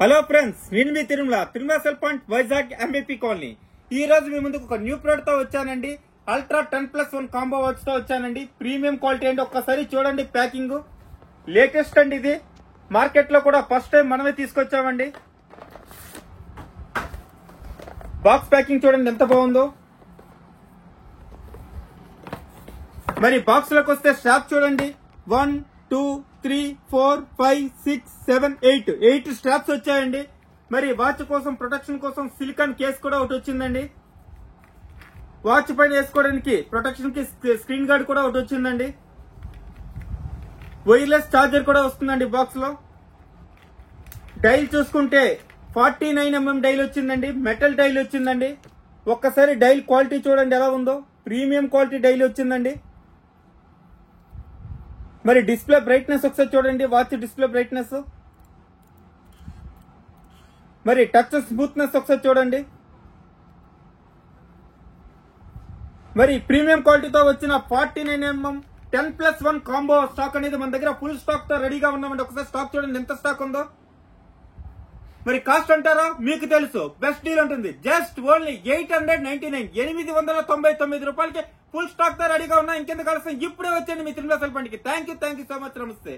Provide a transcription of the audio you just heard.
Hello friends, నేను మీ Tirumala cell point Vizag MBP colony. ఈ రోజు మీ ముందుకు ఒక న్యూ ప్రోడక్ట్ తో వచ్చానండి. అల్ట్రా 10+1 కాంబో వాచ్ తో వచ్చానండి. ప్రీమియం క్వాలిటీ అండి. ఒక్కసారి చూడండి, ప్యాకింగ్ లేటెస్ట్ అండి. ఇది మార్కెట్ లో కూడా ఫస్ట్ టైం మనమే తీసుకొచ్చామండి. బాక్స్ ప్యాకింగ్ చూడండి ఎంత బాగుందో. మరి బాక్స్ లోకి వస్తే స్ట్రాప్ చూడండి. 1 2 3 4 5 6 7 8 స్ట్రాప్స్ వచ్చాయండి. మరి వాచ్ కోసం ప్రొటెక్షన్ కోసం సిలికాన్ కేస్ కూడా ఒకటి వచ్చిందండి. వాచ్ పైన వేసుకోవడానికి ప్రొటెక్షన్ కి స్క్రీన్ గార్డ్ కూడా ఒకటి వచ్చిందండి. వైర్లెస్ ఛార్జర్ కూడా వస్తుందండి బాక్స్ లో. డైల్ చూసుకుంటే 49mm డైల్ వచ్చిందండి. మెటల్ డైల్ వచ్చిందండి. ఒక్కసారి డైల్ క్వాలిటీ చూడండి ఎలా ఉందో. ప్రీమియం క్వాలిటీ డైల్ వచ్చిందండి. మరి డిస్ప్లే బ్రైట్నెస్ ఒకసారి చూడండి. వాచ్ డిస్ప్లే బ్రైట్నెస్, మరి టచ్ స్మూత్నెస్ ఒకసారి చూడండి. మరి ప్రీమియం క్వాలిటీతో వచ్చిన 49mm 10+1 కాంబో స్టాక్ అనేది మన దగ్గర ఫుల్ స్టాక్ తో రెడీగా ఉన్నామండి. ఒకసారి స్టాక్ చూడండి ఎంత స్టాక్ ఉందో. మరి కాస్ట్ అంటారా, మీకు తెలుసు, బెస్ట్ డీల్ ఉంటుంది. జస్ట్ ఓన్లీ 899 రూపాయలకి ఫుల్ స్టాక్ తో రెడీగా ఉన్నా. ఇంకెందుకు ఆలస్యం, ఇప్పుడే వచ్చేయండి మీ తిరుమల సెల్ పాయింట్ కి. Thank you so much. నమస్తే.